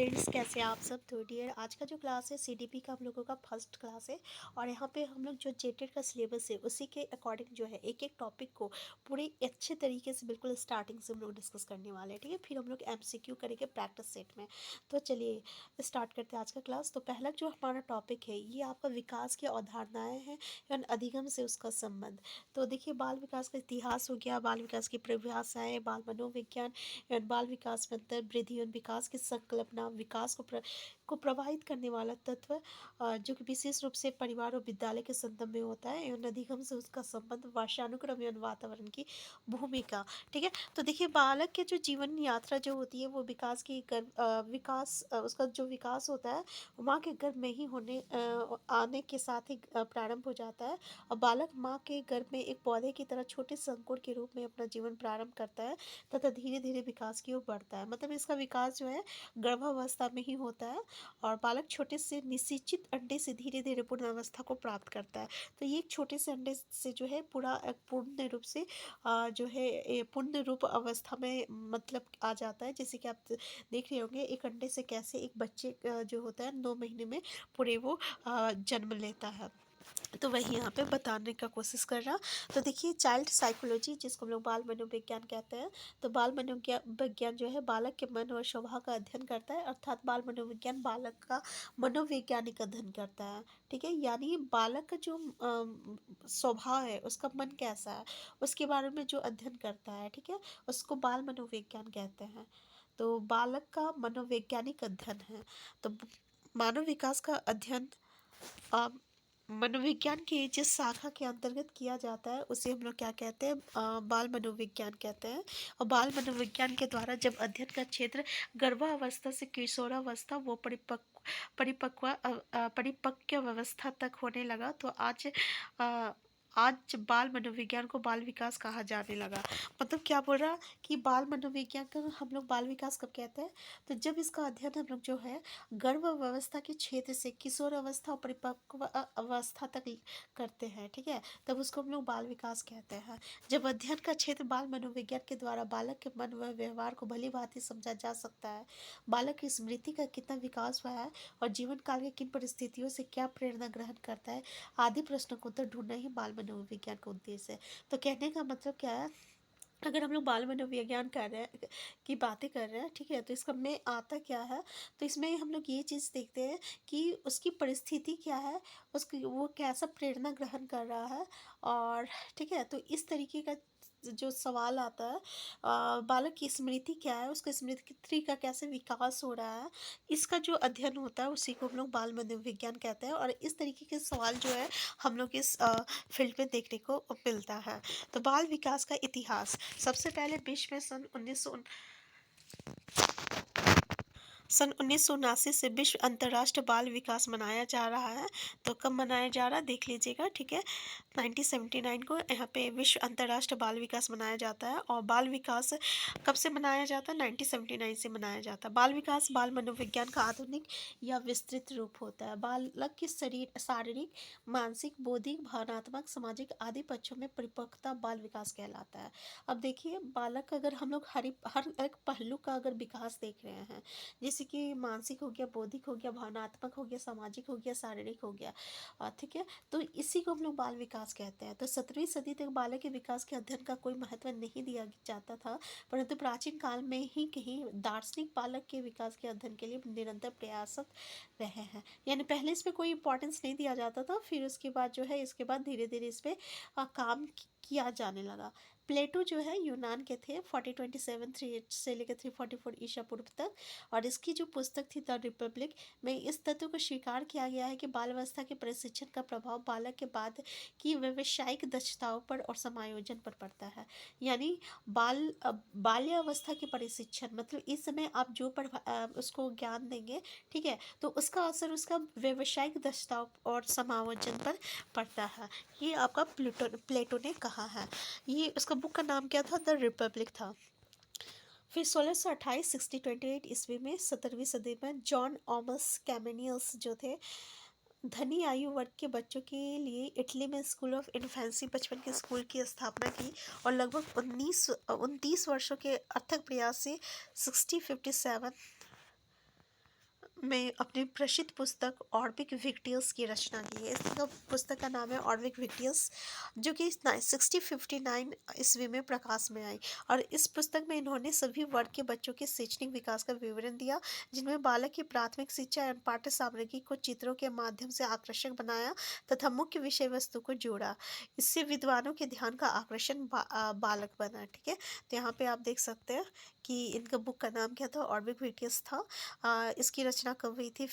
Friends, कैसे आप सब। तो डियर, आज का जो क्लास है सीडीपी का हम लोगों का फर्स्ट क्लास है। और यहाँ पे हम लोग जो जेटेड का सिलेबस है उसी के अकॉर्डिंग जो है एक एक टॉपिक को पूरे अच्छे तरीके से बिल्कुल स्टार्टिंग से हम लोग डिस्कस करने वाले हैं। ठीक है, फिर हम लोग एमसीक्यू करेंगे प्रैक्टिस सेट में। तो चलिए स्टार्ट करते हैं आज का क्लास। तो पहला जो हमारा टॉपिक है ये आपका विकास की अवधारणाएँ हैं एवं अधिगम से उसका संबंध। तो देखिए, बाल विकास का इतिहास हो गया, बाल विकास की परिभाषाएँ, बाल मनोविज्ञान एवं बाल विकास में अंतर, वृद्धि एवं विकास की संकल्पना, विकास को प्रभावित करने वाला तत्व, जो कि विशेष रूप से परिवार और विद्यालय के संदर्भ में होता है, एवं अधिगम से उसका संबंध, वर्षानुक्रम एवं वातावरण की भूमिका। ठीक है, तो देखिए बालक के जो जीवन यात्रा जो होती है वो विकास की उसका जो विकास होता है माँ के गर्भ में ही आने के साथ ही प्रारंभ हो जाता है। और बालक माँ के गर्भ में एक पौधे की तरह छोटे से अंकुर के रूप में अपना जीवन प्रारंभ करता है तथा धीरे धीरे विकास की ओर बढ़ता है। मतलब इसका विकास जो है गर्भावस्था में ही होता है। और बालक छोटे से निषेचित अंडे से धीरे धीरे पूर्ण अवस्था को प्राप्त करता है। तो ये एक छोटे से अंडे से जो है पूरा पूर्ण रूप से जो है पूर्ण रूप अवस्था में मतलब आ जाता है। जैसे कि आप देख रहे होंगे एक अंडे से कैसे एक बच्चे जो होता है 9 महीने में पूरे वो जन्म लेता है। तो वही यहाँ पे बताने का कोशिश कर रहा। तो देखिए, चाइल्ड साइकोलॉजी जिसको हम लोग बाल मनोविज्ञान कहते हैं। तो बाल मनोविज्ञान जो है बालक के मन और स्वभाव का अध्ययन करता है, अर्थात बाल मनोविज्ञान बालक का मनोवैज्ञानिक अध्ययन करता है। ठीक है, यानी बालक का जो स्वभाव है, उसका मन कैसा है, उसके बारे में जो अध्ययन करता है, ठीक है, उसको बाल मनोविज्ञान कहते हैं। तो बालक का मनोवैज्ञानिक अध्ययन है। तो मानव विकास का अध्ययन मनोविज्ञान की जिस शाखा के अंतर्गत किया जाता है उसे हम लोग क्या कहते हैं, बाल मनोविज्ञान कहते हैं। और बाल मनोविज्ञान के द्वारा जब अध्ययन का क्षेत्र गर्भावस्था से किशोरावस्था वो परिपक्व व्यवस्था तक होने लगा, तो आज बाल मनोविज्ञान को बाल विकास कहा जाने लगा। मतलब क्या बोल रहा कि बाल मनोविज्ञान का हम लोग बाल विकास कब कहते हैं, तो जब इसका अध्ययन हम लोग जो है गर्भ अवस्था के क्षेत्र से किशोर अवस्था और परिपक्व अवस्था तक करते हैं, ठीक है, तब उसको हम लोग बाल विकास कहते हैं। जब अध्ययन का क्षेत्र बाल मनोविज्ञान के द्वारा बालक के मन व व्यवहार को भली भांति समझा जा सकता है, बालक की स्मृति का कितना विकास हुआ है और जीवन काल के किन परिस्थितियों से क्या प्रेरणा ग्रहण करता है आदि प्रश्नों को उत्तर ढूंढना ही बाल मनोविज्ञान का उद्देश्य है। तो कहने का मतलब क्या है, अगर हम लोग बाल मनोविज्ञान कर रहे हैं की बातें कर रहे हैं, ठीक है, तो इसका में आता क्या है, तो इसमें हम लोग ये चीज़ देखते हैं कि उसकी परिस्थिति क्या है, उसकी वो कैसा प्रेरणा ग्रहण कर रहा है। और ठीक है, तो इस तरीके का जो सवाल आता है, बालक की स्मृति क्या है, उसका स्मृति का कैसे विकास हो रहा है, इसका जो अध्ययन होता है उसी को हम लोग बाल मनोविज्ञान कहते हैं। और इस तरीके के सवाल जो है हम लोग इस फील्ड में देखने को मिलता है। तो बाल विकास का इतिहास, सबसे पहले विश्व में सन 1979 से विश्व अंतर्राष्ट्रीय बाल विकास मनाया जा रहा है। तो कब मनाया जा रहा है देख लीजिएगा, ठीक है, 1979 को यहाँ पे विश्व अंतर्राष्ट्रीय बाल विकास मनाया जाता है। और बाल विकास कब से मनाया जाता है, 1979 से मनाया जाता है। बाल विकास बाल मनोविज्ञान का आधुनिक या विस्तृत रूप होता है। बालक के शारीरिक, मानसिक, बौद्धिक, भावनात्मक, सामाजिक आदि पक्षों में परिपक्वता बाल विकास कहलाता है। अब देखिए, बालक अगर हम लोग हर एक पहलू का अगर विकास देख रहे हैं, जैसे कि मानसिक हो गया, बौद्धिक हो गया, भावनात्मक हो गया, सामाजिक हो गया, शारीरिक हो गया, ठीक है, तो इसी को हम लोग बाल विकास कहते हैं। तो 17वीं सदी तक बालक के विकास के अध्ययन का कोई महत्व नहीं दिया जाता था, परंतु प्राचीन काल में ही कहीं दार्शनिक बालक के विकास के अध्ययन के लिए निरंतर प्रयासरत रहे हैं। यानी पहले इस पर कोई इंपॉर्टेंस नहीं दिया जाता था, फिर उसके बाद जो है इसके बाद धीरे धीरे इस पर काम किया जाने लगा। प्लेटो जो है यूनान के थे, 4027 3 से लेकर 344 ईसा पूर्व तक। और इसकी जो पुस्तक थी द रिपब्लिक में इस तत्व को स्वीकार किया गया है कि बाल अवस्था के प्रशिक्षण का प्रभाव बालक के बाद की व्यावसायिक दक्षताओं पर और समायोजन पर पड़ता है। यानी बाल्यावस्था के प्रशिक्षण मतलब इस समय आप जो उसको ज्ञान देंगे, ठीक है, तो उसका असर उसका व्यावसायिक दक्षताओं और समायोजन पर पड़ता है। ये आपका प्लेटो ने कहा है। ये उसका बुक का नाम क्या था, द रिपब्लिक था। फिर 1628 1628 ईस्वी में 17वीं सदी में जॉन ऑमस कैमेनियल्स जो थे, धनी आयु वर्ग के बच्चों के लिए इटली में स्कूल ऑफ इन्फेंसी बचपन के स्कूल की स्थापना की। और लगभग 29 वर्षों के अथक प्रयास से 1657 में अपनी प्रसिद्ध पुस्तक ऑर्बिक विक्टियस की रचना की है। इसका पुस्तक का नाम है ऑर्बिक विक्टियस, जो कि 1659 ईस्वी में प्रकाश में आई। और इस पुस्तक में इन्होंने सभी वर्ग के बच्चों के शैक्षणिक विकास का विवरण दिया, जिनमें बालक की प्राथमिक शिक्षा एवं पाठ्य सामग्री को चित्रों के माध्यम से आकर्षक बनाया तथा मुख्य विषय वस्तु को जोड़ा। इससे विद्वानों के ध्यान का आकर्षण बालक बना। ठीक है, तो यहाँ पे आप देख सकते हैं कि इनका बुक का नाम क्या था, ऑर्बिक विक्टियस था। इसकी रचना कब हुई थी?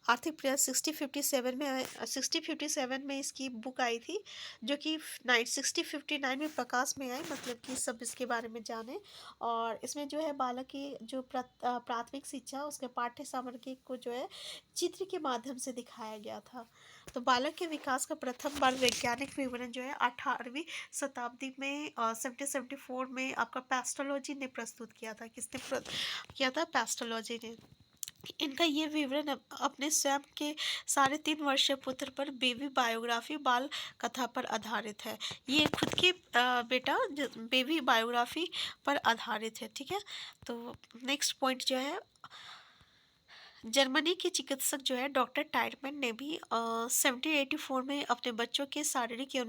आर्थिक प्रयास 1657 में इसकी बुक आई थी, जो कि 1659 में प्रकाश में आई, मतलब कि सब इसके बारे में जाने। और इसमें जो है बालक की जो प्राथमिक शिक्षा, उसके पाठ्य सामग्री को जो है चित्र के माध्यम से दिखाया गया था। तो बालक के विकास का प्रथम बार वैज्ञानिक विवरण जो है 18वीं शताब्दी में 1774 में आपका पेस्टोलॉजी ने प्रस्तुत किया था। किसने किया था? पेस्टोलॉजी ने। इनका ये विवरण अपने स्वयं के 3.5 वर्षीय पुत्र पर बेबी बायोग्राफी बाल कथा पर आधारित है। ये खुद के बेटा बेबी बायोग्राफी पर आधारित है। ठीक है, तो नेक्स्ट पॉइंट जो है, जर्मनी के चिकित्सक जो है डॉक्टर टाइटमैन ने भी 1784 में अपने बच्चों के शारीरिक और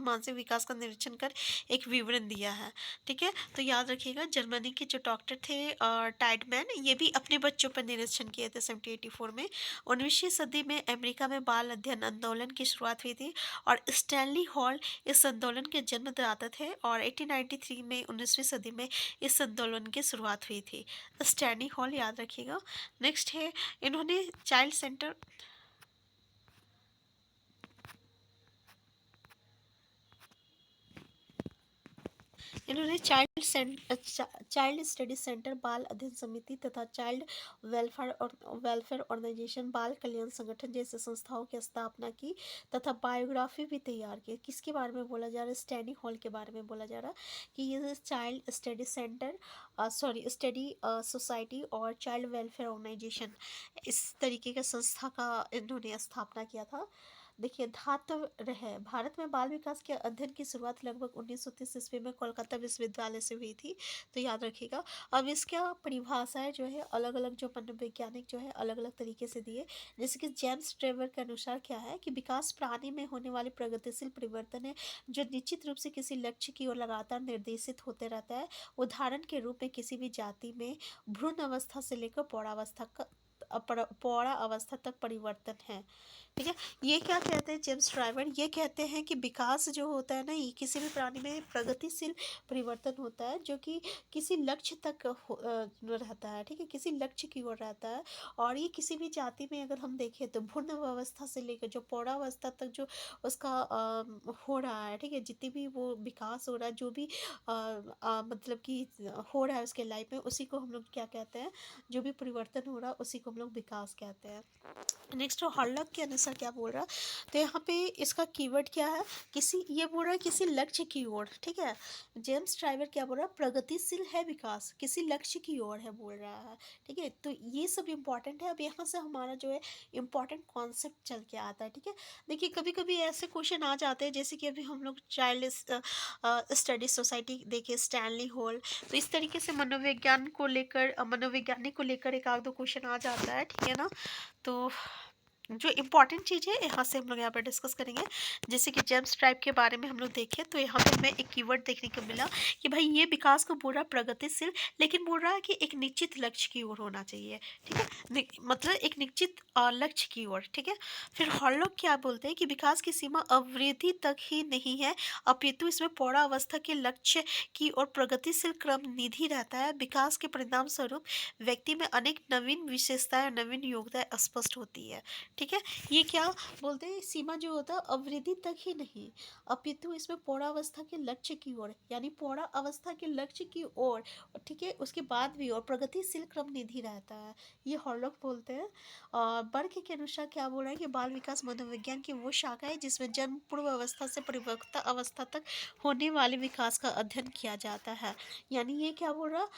मानसिक विकास का निरीक्षण कर एक विवरण दिया है। ठीक है, तो याद रखिएगा, जर्मनी के जो डॉक्टर थे टाइटमैन, ये भी अपने बच्चों पर निरीक्षण किए थे 1784 में। 19वीं सदी में अमेरिका में बाल अध्ययन आंदोलन की शुरुआत हुई थी और स्टैनली हॉल इस आंदोलन के जन्मदाता थे। और 1893 में 19वीं सदी में इस आंदोलन की शुरुआत हुई थी। स्टैनली हॉल याद रखिएगा। नेक्स्ट है, इन्होंने child centre child study centre, बाल अध्ययन समिति तथा चाइल्ड वेलफेयर ऑर्गेनाइजेशन, बाल कल्याण संगठन जैसे संस्थाओं की स्थापना की तथा बायोग्राफी भी तैयार की। किसके बारे में बोला जा रहा है? स्टैनी हॉल के बारे में बोला जा रहा है कि ये child study centre, study society और चाइल्ड वेलफेयर ऑर्गेनाइजेशन, इस तरीके के संस्था का इन्होंने स्थापना किया था। देखिए, धातव है, भारत में बाल विकास के अध्ययन की शुरुआत लगभग 1930 ईस्वी में कोलकाता विश्वविद्यालय से हुई थी। तो याद रखिएगा। अब इसका परिभाषाएं जो है अलग अलग, जो मनोवैज्ञानिक जो है अलग अलग तरीके से दिए। जैसे कि जेम्स ट्रेवर के अनुसार क्या है कि विकास प्राणी में होने वाले प्रगतिशील परिवर्तन है, जो निश्चित रूप से किसी लक्ष्य की ओर लगातार निर्देशित होते रहता है। उदाहरण के रूप में किसी भी जाति में भ्रूण अवस्था से लेकर पौड़ा अवस्था तक परिवर्तन है। ठीक है, ये क्या कहते हैं जेम्स ड्राइवर? ये कहते हैं कि विकास जो होता है ना, ये किसी भी प्राणी में प्रगतिशील परिवर्तन होता है, जो कि किसी लक्ष्य तक रहता है। ठीक है, किसी लक्ष्य की ओर रहता है। और ये किसी भी जाति में अगर हम देखें तो भ्रूण अवस्था से लेकर जो पौरावस्था तक जो उसका हो रहा है, ठीक है, जितनी भी वो विकास हो रहा है, जो भी मतलब कि हो रहा है उसके लाइफ में, उसी को हम लोग क्या कहते हैं? जो भी परिवर्तन हो रहा है उसी को हम लोग विकास कहते हैं। नेक्स्ट हॉलॉक के अनुसार क्या बोल रहा है? तो यहाँ पे इसका कीवर्ड क्या है? ये बोल रहा है किसी लक्ष्य की ओर। ठीक है, जेम्स ड्राइवर क्या बोल रहा है? प्रगतिशील है विकास, किसी लक्ष्य की ओर है बोल रहा है। ठीक है, तो ये सब इम्पॉर्टेंट है। अब यहाँ से हमारा जो है इम्पॉर्टेंट कॉन्सेप्ट चल के आता है। ठीक है, देखिए कभी कभी ऐसे क्वेश्चन आ जाते हैं, जैसे कि अभी हम लोग चाइल्ड स्टडी सोसाइटी देखे, स्टैनली हॉल, तो इस तरीके से मनोवैज्ञानिक को लेकर एक आध दो क्वेश्चन आ जाता है। ठीक है ना, तो जो इम्पॉर्टेंट चीज़ है यहाँ से हम लोग यहाँ पर डिस्कस करेंगे। जैसे कि जेम्स ट्राइब के बारे में हम लोग देखें तो यहाँ पे हमें एक कीवर्ड देखने को मिला कि भाई ये विकास को बोल रहा प्रगतिशील, लेकिन बोल रहा है कि एक निश्चित लक्ष्य की ओर होना चाहिए। ठीक है, मतलब एक निश्चित लक्ष्य की ओर। ठीक है, फिर हॉलॉक क्या बोलते हैं कि विकास की सीमा अवृद्धि तक ही नहीं है, अपितु इसमें पौरावस्था के लक्ष्य की ओर प्रगतिशील क्रम निधि रहता है। विकास के परिणाम स्वरूप व्यक्ति में अनेक नवीन विशेषताएं, नवीन योग्यताएं स्पष्ट होती है। ठीक है, ये क्या बोलते हैं? सीमा जो होता है अवृद्धि तक ही नहीं, अपितु इसमें पौरावस्था के लक्ष्य की ओर, यानी पौरा अवस्था के लक्ष्य की ओर, ठीक है, उसके बाद भी और प्रगतिशील क्रम निधि रहता है, ये हॉलॉक बोलते हैं। बर्ग के अनुसार क्या बोल रहा है कि बाल विकास मनोविज्ञान की वो शाखा है जिसमें जन्म पूर्व अवस्था से परिपक्वता अवस्था तक होने वाले विकास का अध्ययन किया जाता है। यानी ये क्या बोल रहा,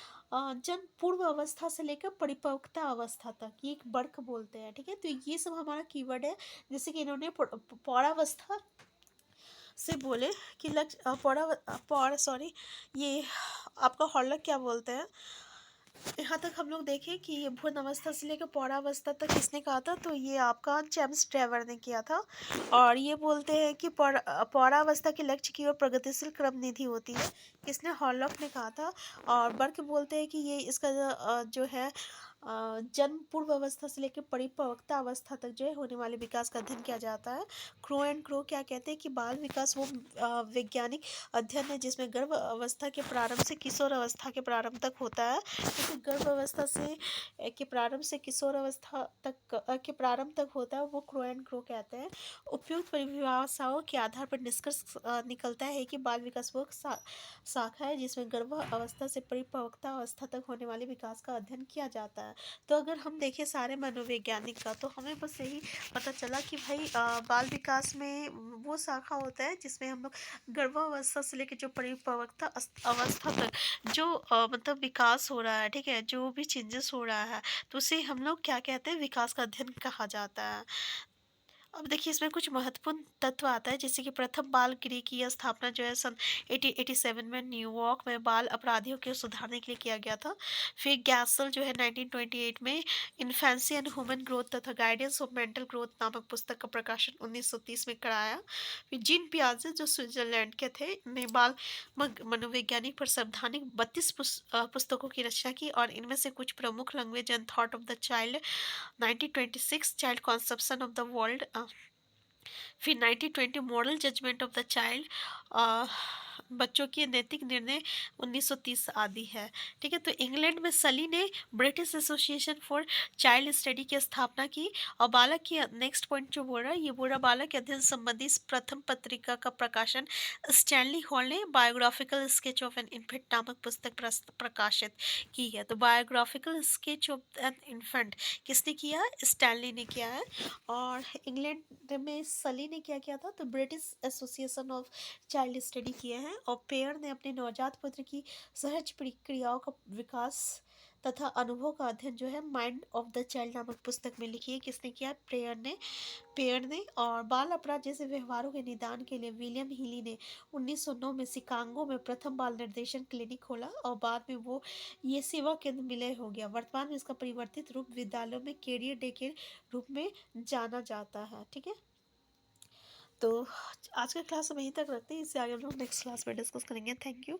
जन्म पूर्व अवस्था से लेकर परिपक्वता अवस्था तक, ये एक वर्ग बोलते हैं। ठीक है, तो ये सब हमारा कीवर्ड है। जैसे कि इन्होंने पौरावस्था से बोले कि लक्ष्य ये आपका हॉलॉक क्या बोलते हैं यहाँ तक हम लोग देखें कि ये भ्रूण अवस्था से लेकर पौरावस्था तक किसने कहा था, तो ये आपका जेम्स ट्रेवर ने किया था। और ये बोलते हैं कि पौरावस्था के लक्ष्य की ओर प्रगतिशील क्रम निधि होती है, किसने, हॉलॉक ने कहा था। और बर्क बोलते हैं कि ये इसका जो है जन्म पूर्व अवस्था से लेकर परिपक्वता अवस्था तक जो है होने वाले विकास का अध्ययन किया जाता है। क्रो एंड क्रो क्या कहते हैं कि बाल विकास वो वैज्ञानिक अध्ययन है जिसमें गर्भ अवस्था के प्रारंभ से किशोर अवस्था के प्रारंभ तक होता है। क्योंकि गर्भ अवस्था से के प्रारंभ से किशोर अवस्था तक के प्रारंभ तक होता है, वो क्रो एंड क्रो कहते हैं। उपयुक्त परिभाषाओं के आधार पर निष्कर्ष निकलता है कि बाल विकास वो शाखा है जिसमें गर्भ अवस्था से परिपक्वता अवस्था तक होने वाले विकास का अध्ययन किया जाता है। तो अगर हम देखें सारे मनोवैज्ञानिक का, तो हमें बस यही पता चला कि भाई बाल विकास में वो शाखा होता है जिसमें हम लोग गर्भावस्था से लेकर जो परिपक्वता अवस्था तक जो मतलब विकास हो रहा है, ठीक है, जो भी चेंजेस हो रहा है, तो उसे हम लोग क्या कहते हैं, विकास का अध्ययन कहा जाता है। अब देखिए इसमें कुछ महत्वपूर्ण तत्व आता है, जैसे कि प्रथम बाल गृह की स्थापना जो है सन 1887 में न्यूयॉर्क में बाल अपराधियों के सुधारने के लिए किया गया था। फिर गैसल जो है 1928 में इन्फेंसी एंड ह्यूमन ग्रोथ तथा गाइडेंस ऑफ मेंटल ग्रोथ नामक पुस्तक का प्रकाशन 1930 में कराया। फिर जीन पियाजे जो स्विट्जरलैंड के थे ने बाल मनोवैज्ञानिक पर संवैधानिक 32 पुस्तकों की रचना की, और इनमें से कुछ प्रमुख language and thought of the child 1926 child conception of the world, फिर 1920 moral judgement of the child, बच्चों के नैतिक निर्णय 1930 आदि है। ठीक है, तो इंग्लैंड में सली ने British association for child study की स्थापना की। और बालक की नेक्स्ट पॉइंट जो बोल रहा है, ये बोल रहा बालक के अध्ययन संबंधी प्रथम पत्रिका का प्रकाशन स्टैनली हॉल ने biographical sketch of an infant नामक पुस्तक प्रकाशित की है। तो biographical sketch of an infant किसने किया है, स्टैनली ने किया है। और इंग्लैंड में सली ने क्या किया था, तो British association of child study किए हैं। और पेयर ने अपने नवजात पुत्र की सहज प्रक्रियाओं का विकास तथा अनुभव का अध्ययन जो है माइंड ऑफ द चाइल्ड नामक पुस्तक में लिखी है, किसने किया, पेयर ने। और बाल अपराध जैसे व्यवहारों के निदान के लिए विलियम हीली ने 1909 में शिकागो में प्रथम बाल निर्देशन क्लिनिक खोला, और बाद में वो ये सेवा केंद्र विलय हो गया। वर्तमान में इसका परिवर्तित रूप विद्यालयों में कैरियर डे के रूप में जाना जाता है। ठीक है, तो आज का क्लास हम यहीं तक रखते हैं, इससे आगे हम लोग नेक्स्ट क्लास में डिस्कस करेंगे। Thank you.